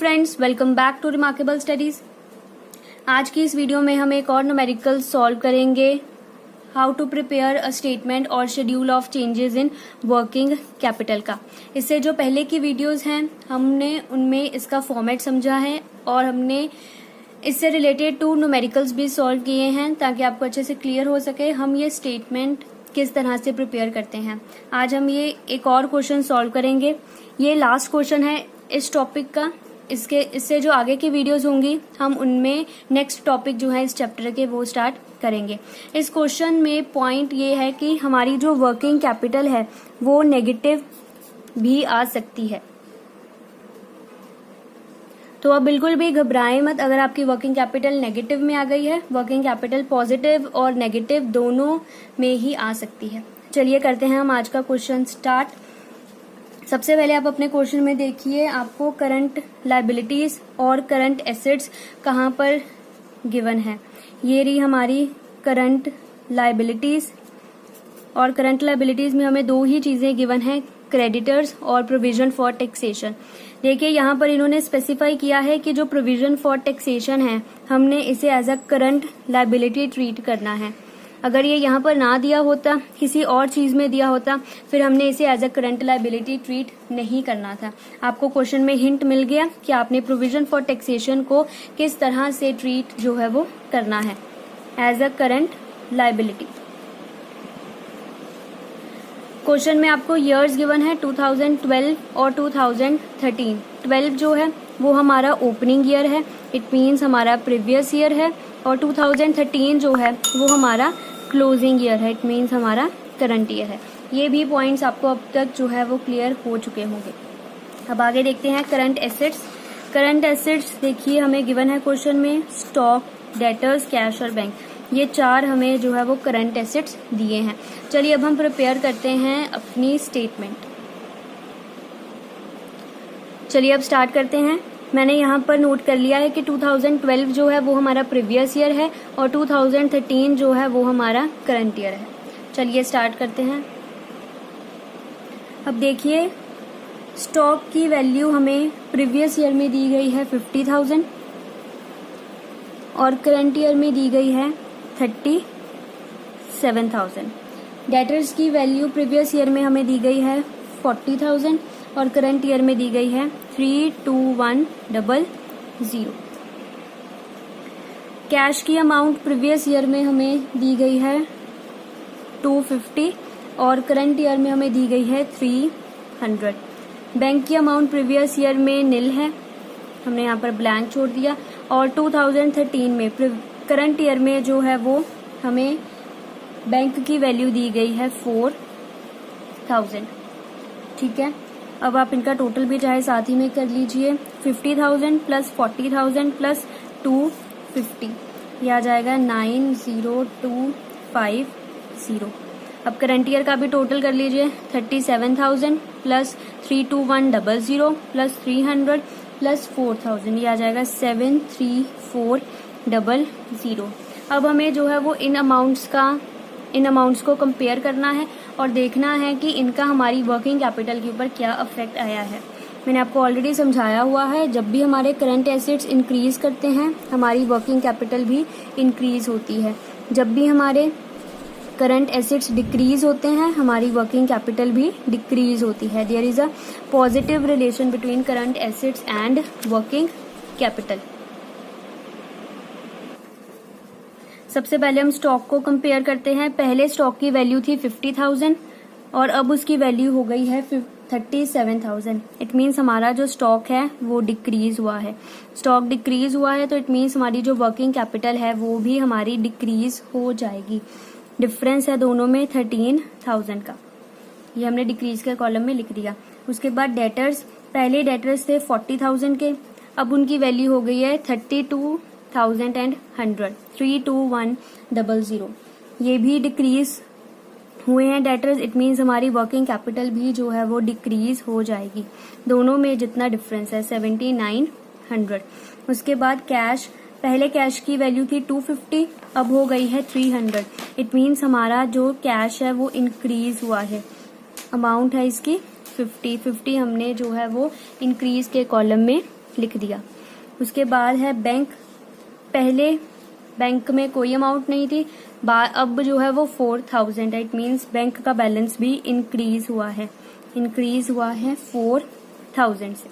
Friends, welcome back to remarkable studies. आज की इस वीडियो में हम एक और न्यूमेरिकल सॉल्व करेंगे, how to prepare a statement और schedule of changes in working capital का। इससे जो पहले की वीडियोस हैं हमने उनमें इसका फॉर्मेट समझा है और हमने इससे रिलेटेड 2 न्यूमेरिकल्स भी सॉल्व किए हैं ताकि आपको अच्छे से क्लियर हो सके हम ये स्टेटमेंट किस तरह से प्रिपेयर करते हैं। आज हम ये एक और क्वेश्चन सॉल्व करेंगे। ये लास्ट क्वेश्चन है इस टॉपिक का। इससे जो आगे की वीडियोस होंगी हम उनमें नेक्स्ट टॉपिक जो है इस चैप्टर के वो स्टार्ट करेंगे। इस क्वेश्चन में पॉइंट ये है कि हमारी जो वर्किंग कैपिटल है वो नेगेटिव भी आ सकती है, तो अब बिल्कुल भी घबराएं मत अगर आपकी वर्किंग कैपिटल नेगेटिव में आ गई है। वर्किंग कैपिटल पॉजिटिव और नेगेटिव दोनों में ही आ सकती है। चलिए करते हैं हम आज का क्वेश्चन स्टार्ट। सबसे पहले आप अपने क्वेश्चन में देखिए, आपको करंट लायबिलिटीज और करंट एसेट्स कहाँ पर गिवन है। ये रही हमारी करंट लायबिलिटीज और करंट लायबिलिटीज में हमें 2 ही चीजें गिवन है, क्रेडिटर्स और प्रोविजन फॉर टैक्सेशन। देखिए यहाँ पर इन्होंने स्पेसिफाई किया है कि जो प्रोविजन फॉर टैक्सेशन है हमने इसे as a current liability treat करना है। अगर ये यहाँ पर ना दिया होता, किसी और चीज में दिया होता, फिर हमने इसे as a current liability treat नहीं करना था। आपको क्वेश्चन में हिंट मिल गया कि आपने प्रोविजन फॉर टैक्सेशन को किस तरह से ट्रीट जो है वो करना है as a current liability. Question में आपको ईयर्स गिवन है 2012 और 2013। 12 जो है वो हमारा ओपनिंग ईयर है, इट मीन्स हमारा प्रीवियस ईयर है, और 2013 जो है वो हमारा क्लोजिंग ईयर है, इट मीन्स हमारा करंट ईयर है। ये भी पॉइंट्स आपको अब तक जो है वो क्लियर हो चुके होंगे। अब आगे देखते हैं करंट एसेट्स। करंट एसेट्स देखिए हमें गिवन है क्वेश्चन में स्टॉक, डेटर्स, कैश और बैंक। ये 4 हमें जो है वो करंट एसेट्स दिए हैं। चलिए अब हम प्रिपेयर करते हैं अपनी स्टेटमेंट। चलिए अब स्टार्ट करते हैं। मैंने यहाँ पर नोट कर लिया है कि 2012 जो है वो हमारा प्रीवियस ईयर है और 2013 जो है वो हमारा करंट ईयर है। चलिए स्टार्ट करते हैं। अब देखिए स्टॉक की वैल्यू हमें प्रीवियस ईयर में दी गई है 50,000 और करंट ईयर में दी गई है 37,000। डेटर्स की वैल्यू प्रीवियस ईयर में हमें दी गई है 40,000 और करंट ईयर में दी गई है 32,100। कैश की अमाउंट प्रीवियस ईयर में हमें दी गई है 250 और करंट ईयर में हमें दी गई है 300। बैंक की अमाउंट प्रीवियस ईयर में निल है, हमने यहाँ पर ब्लैंक छोड़ दिया, और 2013 में करंट ईयर में जो है वो हमें बैंक की वैल्यू दी गई है 4,000। ठीक है, अब आप इनका टोटल भी चाहे साथ ही में कर लीजिए। 50,000 प्लस 40,000 प्लस 250 ये आ जाएगा 90250। अब करंट ईयर का भी टोटल कर लीजिए। 37,000 प्लस 32100 प्लस 300 प्लस 4,000 ये आ जाएगा 73400। अब हमें जो है वो इन अमाउंट्स को कंपेयर करना है और देखना है कि इनका हमारी वर्किंग कैपिटल के ऊपर क्या अफेक्ट आया है। मैंने आपको ऑलरेडी समझाया हुआ है, जब भी हमारे करंट एसेट्स इंक्रीज करते हैं हमारी वर्किंग कैपिटल भी इंक्रीज होती है। जब भी हमारे करंट एसेट्स डिक्रीज होते हैं हमारी वर्किंग कैपिटल भी डिक्रीज होती है। There is a positive relation between current assets and working capital. सबसे पहले हम स्टॉक को कंपेयर करते हैं। पहले स्टॉक की वैल्यू थी 50,000 और अब उसकी वैल्यू हो गई है 37,000। इट मीन्स हमारा जो स्टॉक है वो डिक्रीज हुआ है। स्टॉक डिक्रीज हुआ है तो इट मीन्स हमारी जो वर्किंग कैपिटल है वो भी हमारी डिक्रीज हो जाएगी। डिफरेंस है दोनों में 13,000 का, ये हमने डिक्रीज के कॉलम में लिख दिया। उसके बाद डेटर्स, पहले डेटर्स थे 40,000 के, अब उनकी वैल्यू हो गई है 32,100 ये भी डिक्रीज हुए हैं डेटर्स। इट मीन्स हमारी वर्किंग कैपिटल भी जो है वो डिक्रीज हो जाएगी। दोनों में जितना डिफरेंस है 7,900। उसके बाद कैश, पहले कैश की वैल्यू थी 250 अब हो गई है 300। इट मीन्स हमारा जो कैश है वो इंक्रीज हुआ है। अमाउंट है इसकी 50 हमने जो है वो इंक्रीज के कॉलम में लिख दिया। उसके बाद है बैंक, पहले बैंक में कोई अमाउंट नहीं थी, अब जो है वो 4000 है। इट मीन्स बैंक का बैलेंस भी इंक्रीज हुआ है 4000 से।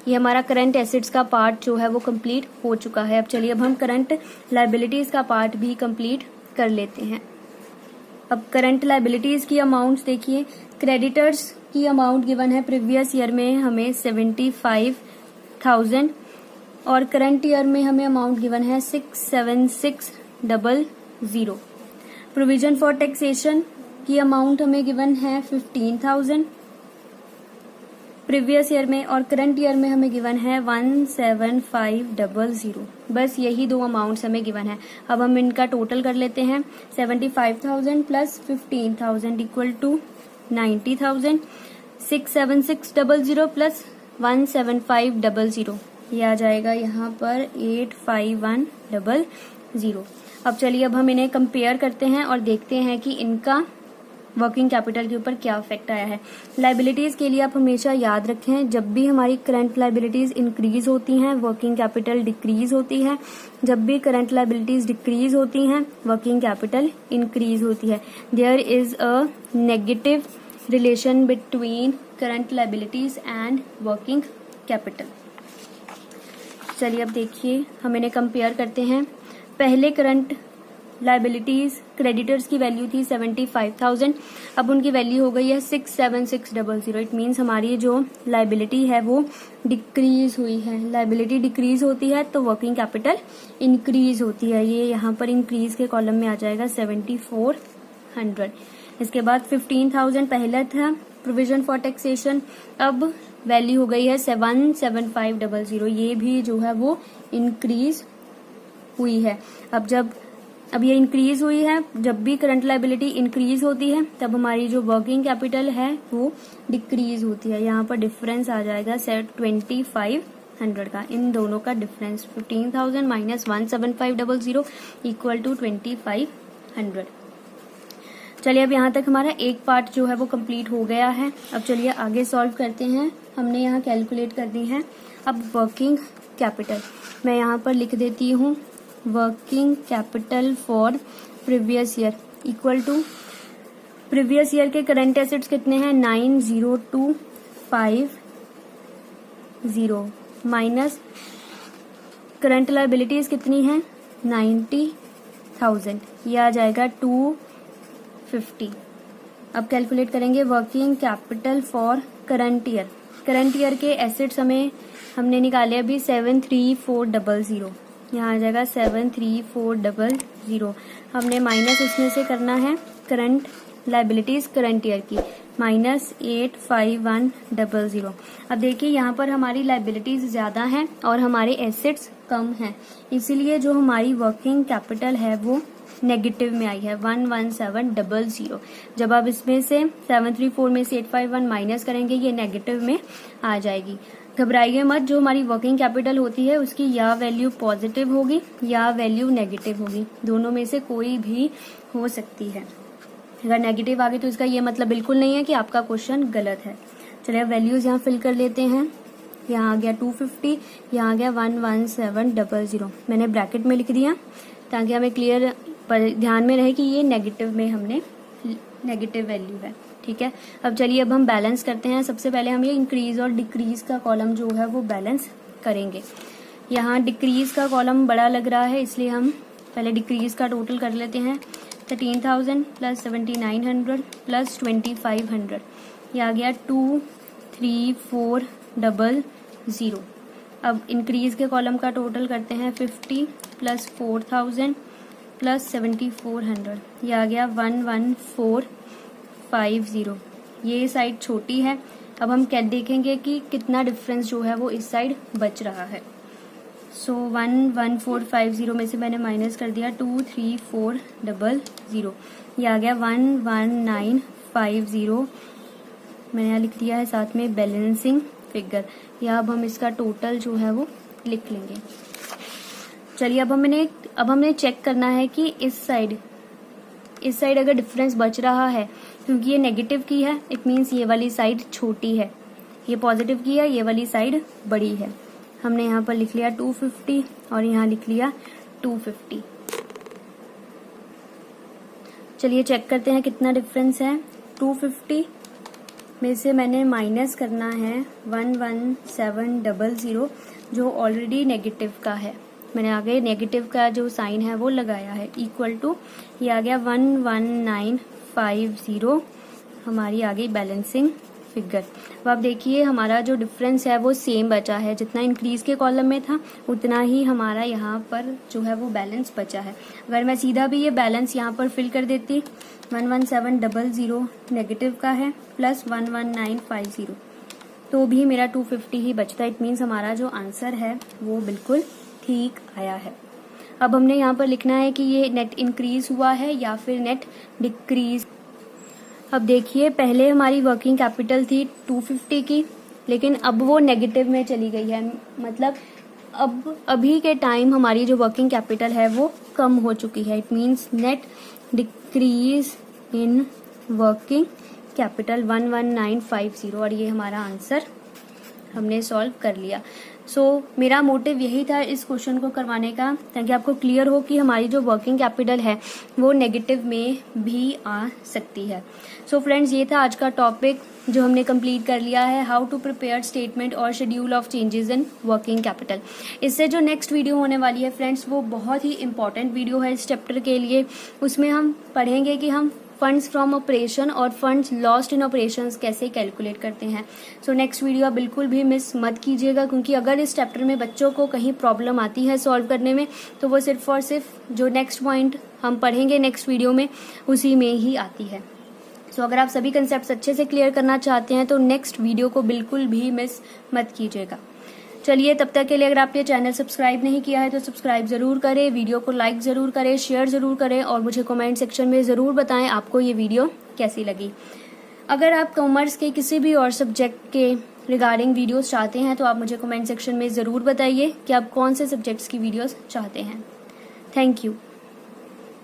ये हमारा करंट एसेट्स का पार्ट जो है वो कंप्लीट हो चुका है। अब चलिए अब हम करंट लायबिलिटीज का पार्ट भी कंप्लीट कर लेते हैं। अब करंट लायबिलिटीज की अमाउंट्स देखिए, क्रेडिटर्स की अमाउंट गिवन है प्रीवियस ईयर में हमें 75,000 और करंट ईयर में हमें अमाउंट गिवन है 67600। प्रोविजन फॉर टैक्सेशन की अमाउंट हमें गिवन है 15,000 प्रीवियस ईयर में, और करंट ईयर में हमें गिवन है 17500। बस यही दो अमाउंट्स हमें गिवन है। अब हम इनका टोटल कर लेते हैं। 75,000 प्लस 15,000 इक्वल टू 90,000, 67600 प्लस 17500, ये आ जाएगा यहाँ पर 85100। अब चलिए अब हम इन्हें कंपेयर करते हैं और देखते हैं कि इनका वर्किंग कैपिटल के ऊपर क्या इफेक्ट आया है। लायबिलिटीज के लिए आप हमेशा याद रखें, जब भी हमारी करंट लायबिलिटीज इंक्रीज होती हैं वर्किंग कैपिटल डिक्रीज होती है, जब भी करंट लायबिलिटीज डिक्रीज होती हैं वर्किंग कैपिटल इंक्रीज होती है। There is a negative relation between current liabilities and working capital. चलिए अब देखिए हम इन्हें कंपेयर करते हैं। पहले करंट लायबिलिटीज क्रेडिटर्स की वैल्यू थी 75,000, अब उनकी वैल्यू हो गई है 67600। इट मीन्स हमारी जो लायबिलिटी है वो डिक्रीज हुई है। लायबिलिटी डिक्रीज होती है तो वर्किंग कैपिटल इंक्रीज होती है। ये यहाँ पर इंक्रीज के कॉलम में आ जाएगा 7400। इसके बाद 15,000 पहला था प्रोविजन फॉर टैक्सेशन, अब वैल्यू हो गई है 17500। ये भी जो है वो इंक्रीज हुई है। अब ये इंक्रीज हुई है, जब भी करंट लायबिलिटी इंक्रीज होती है तब हमारी जो वर्किंग कैपिटल है वो डिक्रीज होती है। यहाँ पर डिफरेंस आ जाएगा 2500 का, इन दोनों का डिफरेंस 15,000 माइनस 17500 इक्वल टू 2500। चलिए अब यहाँ तक हमारा एक पार्ट जो है वो कंप्लीट हो गया है। अब चलिए आगे सॉल्व करते हैं। हमने यहाँ कैलकुलेट कर दी है अब वर्किंग कैपिटल। मैं यहाँ पर लिख देती हूँ working capital for previous year equal to, previous year के करंट एसेट्स कितने हैं 90250 माइनस करंट लायबिलिटीज कितनी है 90,000, ये आ जाएगा 250। अब कैलकुलेट करेंगे working capital for current year. Current year के एसेट्स हमने निकाले अभी 73400, यहाँ आ जाएगा 73400। हमने माइनस इसमें से करना है करंट लायबिलिटीज करंट ईयर की, माइनस 85100। अब देखिए यहाँ पर हमारी लायबिलिटीज ज्यादा हैं और हमारे एसेट्स कम हैं, इसीलिए जो हमारी वर्किंग कैपिटल है वो नेगेटिव में आई है 11700। जब आप इसमें से 734 में से 851 माइनस करेंगे ये नेगेटिव में आ जाएगी। घबराइए मत, जो हमारी वर्किंग कैपिटल होती है उसकी या वैल्यू पॉजिटिव होगी या वैल्यू नेगेटिव होगी, दोनों में से कोई भी हो सकती है। अगर नेगेटिव आ गई तो इसका ये मतलब बिल्कुल नहीं है कि आपका क्वेश्चन गलत है। चलिए अब वैल्यूज यहाँ फिल कर लेते हैं। यहाँ आ गया 250, यहाँ आ गया 11700। मैंने ब्रैकेट में लिख दिया ताकि हमें क्लियर ध्यान में रहे कि ये नेगेटिव में हमने नेगेटिव वैल्यू है। ठीक है, अब चलिए अब हम बैलेंस करते हैं। सबसे पहले हम ये इंक्रीज और डिक्रीज का कॉलम जो है वो बैलेंस करेंगे। यहाँ डिक्रीज का कॉलम बड़ा लग रहा है इसलिए हम पहले डिक्रीज का टोटल कर लेते हैं। 13,000 प्लस 7,900 प्लस 2,500, ये आ गया 23400। अब इंक्रीज के कॉलम का टोटल करते हैं 50 प्लस 4,000 प्लस 7,400, ये आ गया 11450। ये साइड छोटी है, अब हम क्या देखेंगे कि कितना डिफरेंस जो है वो इस साइड बच रहा है। सो 11450 में से मैंने माइनस कर दिया 23400, ये आ गया 11950। मैंने यहाँ लिख दिया है साथ में बैलेंसिंग फिगर, या अब हम इसका टोटल जो है वो लिख लेंगे। चलिए अब हमने चेक करना है कि इस साइड अगर डिफरेंस बच रहा है, क्योंकि ये नेगेटिव की है इट मीन्स ये वाली साइड छोटी है, ये पॉजिटिव की है ये वाली साइड बड़ी है। हमने यहाँ पर लिख लिया 250 और यहाँ लिख लिया 250। चलिए चेक करते हैं कितना डिफरेंस है। 250 में से मैंने माइनस करना है 11700 जो ऑलरेडी नेगेटिव का है। मैंने आगे नेगेटिव का जो साइन है वो लगाया है, इक्वल टू ये आ गया 11950 हमारी आ गई बैलेंसिंग फिगर। अब आप देखिए हमारा जो डिफरेंस है वो सेम बचा है, जितना इंक्रीज के कॉलम में था उतना ही हमारा यहाँ पर जो है वो बैलेंस बचा है। अगर मैं सीधा भी ये बैलेंस यहाँ पर फिल कर देती, 11700 नेगेटिव का है प्लस 11950 तो भी मेरा 250 ही बचता। इट मीन्स हमारा जो आंसर है वो बिल्कुल ठीक आया है। अब हमने यहाँ पर लिखना है कि ये नेट इंक्रीज हुआ है या फिर नेट डिक्रीज। अब देखिए पहले हमारी वर्किंग कैपिटल थी 250 की, लेकिन अब वो नेगेटिव में चली गई है। मतलब अब अभी के टाइम हमारी जो वर्किंग कैपिटल है वो कम हो चुकी है। It means net decrease in working capital 11950 और ये हमारा आंसर हमने सॉल्व कर लिया। मेरा मोटिव यही था इस क्वेश्चन को करवाने का, ताकि आपको क्लियर हो कि हमारी जो वर्किंग कैपिटल है वो नेगेटिव में भी आ सकती है। फ्रेंड्स ये था आज का टॉपिक जो हमने कंप्लीट कर लिया है, हाउ टू प्रिपेयर स्टेटमेंट और schedule of changes in working capital. इससे जो नेक्स्ट वीडियो होने वाली है फ्रेंड्स वो बहुत ही इंपॉर्टेंट वीडियो है इस चैप्टर के लिए। उसमें हम पढ़ेंगे कि हम फंड्स फ्रॉम ऑपरेशन और फंड्स लॉस्ट इन ऑपरेशंस कैसे कैलकुलेट करते हैं। नेक्स्ट वीडियो आप बिल्कुल भी मिस मत कीजिएगा, क्योंकि अगर इस चैप्टर में बच्चों को कहीं प्रॉब्लम आती है सॉल्व करने में तो वो सिर्फ और सिर्फ जो नेक्स्ट पॉइंट हम पढ़ेंगे नेक्स्ट वीडियो में उसी में ही आती है। अगर आप सभी कंसेप्ट अच्छे से क्लियर करना चाहते हैं तो नेक्स्ट वीडियो को बिल्कुल भी मिस मत कीजिएगा। चलिए तब तक के लिए अगर आपने चैनल सब्सक्राइब नहीं किया है तो सब्सक्राइब जरूर करें, वीडियो को लाइक जरूर करें, शेयर जरूर करें और मुझे कमेंट सेक्शन में जरूर बताएं आपको ये वीडियो कैसी लगी। अगर आप कॉमर्स के किसी भी और सब्जेक्ट के रिगार्डिंग वीडियोस चाहते हैं तो आप मुझे कमेंट सेक्शन में जरूर बताइए कि आप कौन से सब्जेक्ट्स की वीडियोस चाहते हैं। Thank you.